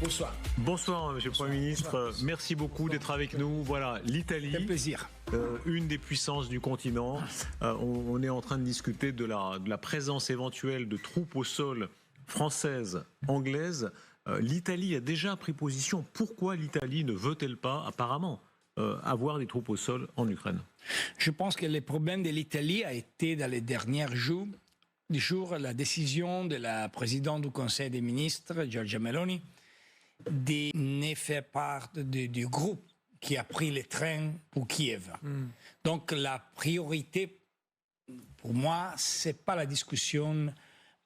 Bonsoir. Bonsoir, Monsieur le Premier ministre. Merci beaucoup d'être avec nous. Voilà, l'Italie. Un plaisir. Une des puissances du continent. On est en train de discuter de la présence éventuelle de troupes au sol françaises, anglaises. L'Italie a déjà pris position. Pourquoi l'Italie ne veut-elle pas, apparemment, avoir des troupes au sol en Ukraine? Je pense que le problème de l'Italie a été dans les derniers jours la décision de la présidente du Conseil des ministres, Giorgia Meloni, de ne faire part du groupe qui a pris le train pour Kiev. Donc la priorité, pour moi, c'est pas la discussion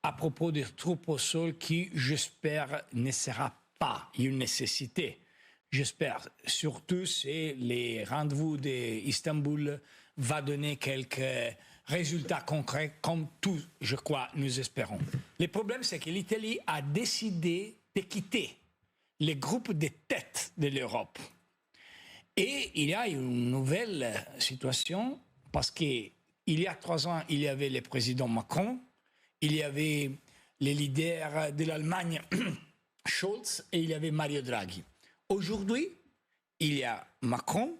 à propos des troupes au sol qui, j'espère, ne sera pas une nécessité. J'espère. Surtout si les rendez-vous d'Istanbul va donner quelques résultats concrets, comme tous, je crois, nous espérons. Le problème, c'est que l'Italie a décidé de quitter les groupes de tête de l'Europe. Et il y a une nouvelle situation, parce qu'il y a 3 ans, il y avait le président Macron, il y avait les leaders de l'Allemagne, Scholz, et il y avait Mario Draghi. Aujourd'hui, il y a Macron,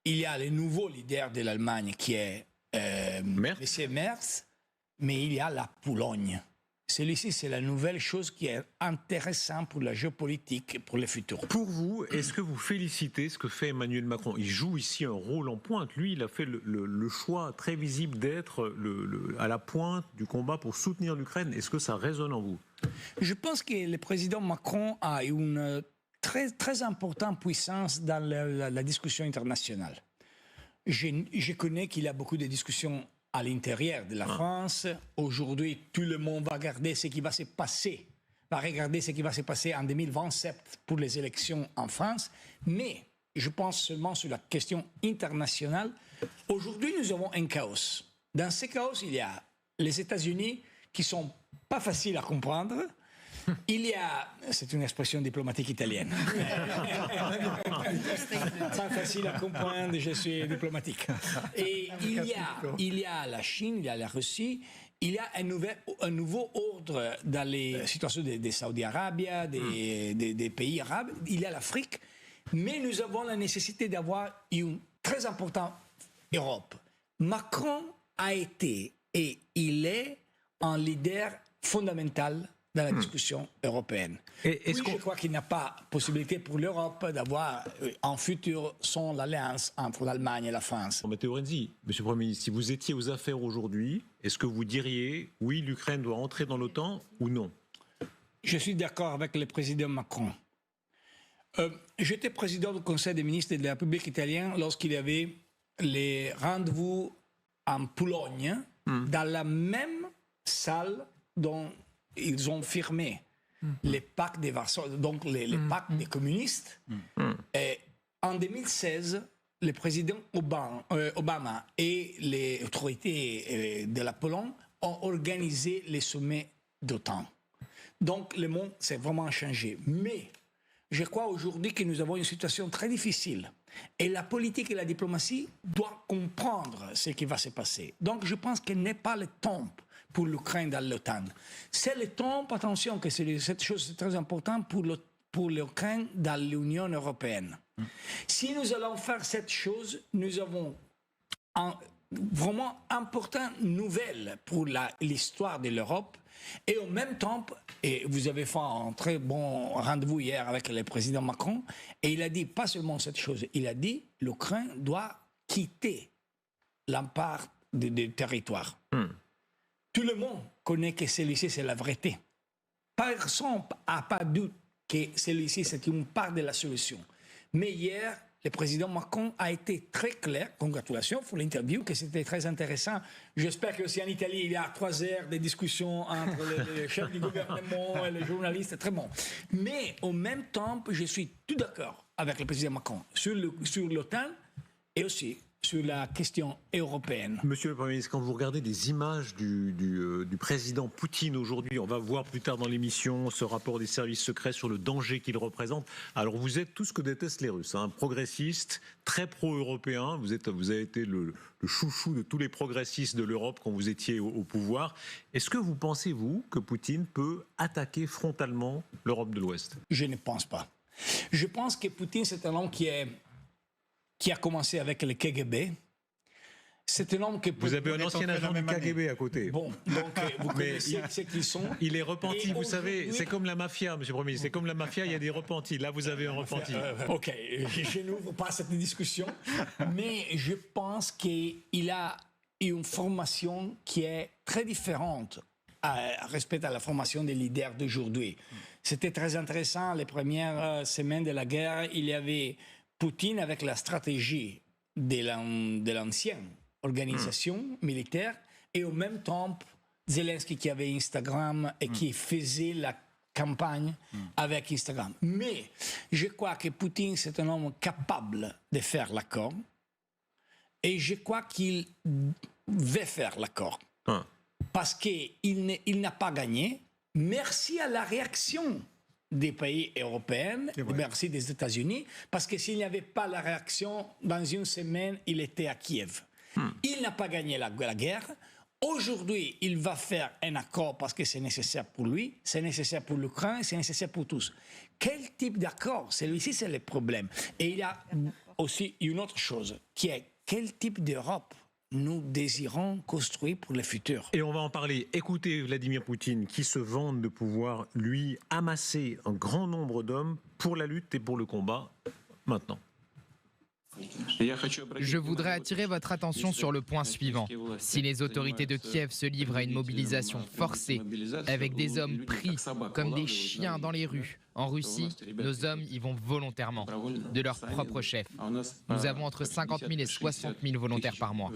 il y a le nouveau leader de l'Allemagne qui est M. Merz, mais il y a la Pologne. Celui-ci, c'est la nouvelle chose qui est intéressante pour la géopolitique et pour le futur. Pour vous, est-ce que vous félicitez ce que fait Emmanuel Macron? Il joue ici un rôle en pointe. Lui, il a fait le choix très visible d'être à la pointe du combat pour soutenir l'Ukraine. Est-ce que ça résonne en vous? Je pense que le président Macron a une très, très importante puissance dans la discussion internationale. Je connais qu'il y a beaucoup de discussions à l'intérieur de la France. Aujourd'hui, tout le monde va regarder ce qui va se passer, en 2027 pour les élections en France. Mais je pense seulement sur la question internationale. Aujourd'hui, nous avons un chaos. Dans ce chaos, il y a les États-Unis qui sont pas faciles à comprendre. Il y a, c'est une expression diplomatique italienne. Pas facile à comprendre, je suis diplomatique. Et il y a la Chine, il y a la Russie, il y a un nouveau ordre dans les situations des Saudi Arabia, des pays arabes, il y a l'Afrique, mais nous avons la nécessité d'avoir une très importante Europe. Macron a été et il est un leader fondamental dans la discussion européenne. Je crois qu'il n'y a pas possibilité pour l'Europe d'avoir en futur sans l'alliance entre l'Allemagne et la France. Matteo Renzi, Monsieur le Premier ministre, si vous étiez aux affaires aujourd'hui, est-ce que vous diriez oui, l'Ukraine doit entrer dans l'OTAN ou non? Je suis d'accord avec le président Macron. J'étais président du Conseil des ministres de la République italienne lorsqu'il y avait les rendez-vous en Pologne, dans la même salle dont ils ont firmé les pactes de Varsovie, donc les pactes des communistes. Et en 2016, le président Obama et les autorités de la Pologne ont organisé les sommets d'OTAN. Donc le monde s'est vraiment changé. Mais je crois aujourd'hui que nous avons une situation très difficile. Et la politique et la diplomatie doivent comprendre ce qui va se passer. Donc je pense qu'il n'est pas le temps pour l'Ukraine dans l'OTAN. C'est le temps, attention, que cette chose est très importante pour l'Ukraine dans l'Union européenne. Si nous allons faire cette chose, nous avons vraiment importante nouvelle pour l'histoire de l'Europe. Et en même temps, et vous avez fait un très bon rendez-vous hier avec le président Macron, et il a dit pas seulement cette chose, il a dit l'Ukraine doit quitter l'empire des territoires. Tout le monde connaît que celui-ci, c'est la vérité. Personne n'a pas de doute que celui-ci, c'est une part de la solution. Mais hier, le président Macron a été très clair. Congratulations pour l'interview, que c'était très intéressant. J'espère qu'aussi en Italie, il y a 3 heures de discussion entre les chefs du gouvernement et les journalistes. Très bon. Mais en même temps, je suis tout d'accord avec le président Macron sur l'OTAN et aussi sur la question européenne. Monsieur le Premier ministre, quand vous regardez des images du président Poutine aujourd'hui, on va voir plus tard dans l'émission ce rapport des services secrets sur le danger qu'il représente. Alors vous êtes tout ce que détestent les Russes, progressiste, très pro-européen. Vous avez été le chouchou de tous les progressistes de l'Europe quand vous étiez au pouvoir. Est-ce que vous pensez, vous, que Poutine peut attaquer frontalement l'Europe de l'Ouest? Je ne pense pas. Je pense que Poutine, c'est un homme qui a commencé avec le KGB. C'est un homme que... Vous avez un ancien agent du KGB à côté. Bon, donc vous connaissez ce qu'ils sont. Il est repenti, vous savez, c'est comme la mafia, monsieur le Premier ministre. C'est comme la mafia, il y a des repentis. Là, vous avez un repenti. Ok, je n'ouvre pas cette discussion, mais je pense qu'il a une formation qui est très différente respect à la formation des leaders d'aujourd'hui. C'était très intéressant, les premières semaines de la guerre, il y avait Poutine avec la stratégie de l'ancienne organisation militaire et en même temps Zelensky qui avait Instagram et qui faisait la campagne avec Instagram. Mais je crois que Poutine, c'est un homme capable de faire l'accord et je crois qu'il veut faire l'accord. Parce qu'il n'a pas gagné. Merci à la réaction des pays européens, merci des États-Unis, parce que s'il n'y avait pas la réaction, dans une semaine, il était à Kiev. Il n'a pas gagné la guerre. Aujourd'hui, il va faire un accord parce que c'est nécessaire pour lui, c'est nécessaire pour l'Ukraine, c'est nécessaire pour tous. Quel type d'accord? Celui-ci, c'est le problème. Et il y a aussi une autre chose, qui est quel type d'Europe nous désirons construire pour le futur. Et on va en parler. Écoutez Vladimir Poutine qui se vante de pouvoir, lui, amasser un grand nombre d'hommes pour la lutte et pour le combat, maintenant. Je voudrais attirer votre attention sur le point suivant. Si les autorités de Kiev se livrent à une mobilisation forcée, avec des hommes pris comme des chiens dans les rues, en Russie, nos hommes y vont volontairement, de leur propre chef. Nous avons entre 50 000 et 60 000 volontaires par mois.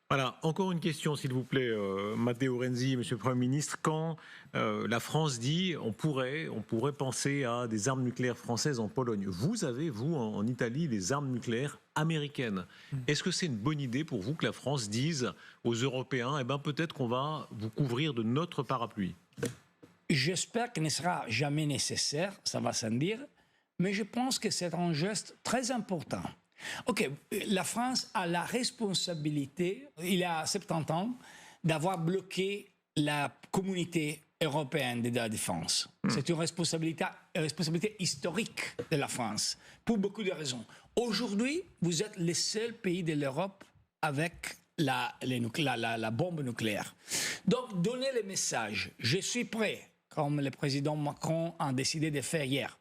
Voilà, encore une question s'il vous plaît, Matteo Renzi, monsieur le Premier ministre. Quand la France dit on pourrait penser à des armes nucléaires françaises en Pologne, vous avez, vous, en Italie, des armes nucléaires américaines. Est-ce que c'est une bonne idée pour vous que la France dise aux Européens, eh ben, peut-être qu'on va vous couvrir de notre parapluie? J'espère qu'il ne sera jamais nécessaire, ça va sans dire, mais je pense que c'est un geste très important. Ok, la France a la responsabilité, il y a 70 ans, d'avoir bloqué la communauté européenne de la défense. C'est une responsabilité historique de la France, pour beaucoup de raisons. Aujourd'hui, vous êtes le seul pays de l'Europe avec la bombe nucléaire. Donc, donnez le message. Je suis prêt, comme le président Macron a décidé de faire hier,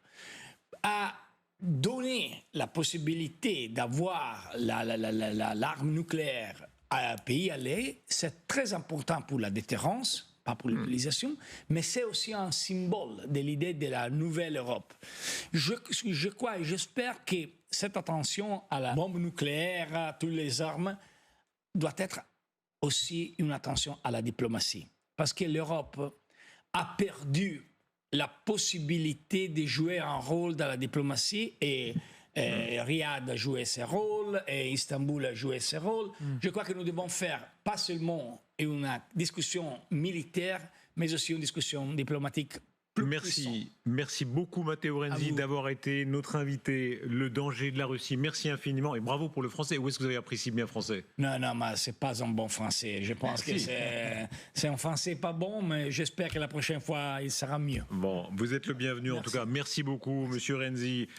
à donner la possibilité d'avoir l'arme nucléaire à un pays allié, c'est très important pour la déterrence, pas pour l'utilisation, mais c'est aussi un symbole de l'idée de la nouvelle Europe. Je crois et j'espère que cette attention à la bombe nucléaire, à toutes les armes, doit être aussi une attention à la diplomatie. Parce que l'Europe a perdu la possibilité de jouer un rôle dans la diplomatie et Riyad a joué ce rôle et Istanbul a joué ce rôle. Je crois que nous devons faire pas seulement une discussion militaire, mais aussi une discussion diplomatique. Merci beaucoup Matteo Renzi d'avoir été notre invité. Le danger de la Russie. Merci infiniment et bravo pour le français. Où est-ce que vous avez appris si bien français? Non, mais c'est pas un bon français. Je pense que c'est un français pas bon, mais j'espère que la prochaine fois il sera mieux. Bon, vous êtes le bienvenu en tout cas. Merci beaucoup, monsieur Renzi.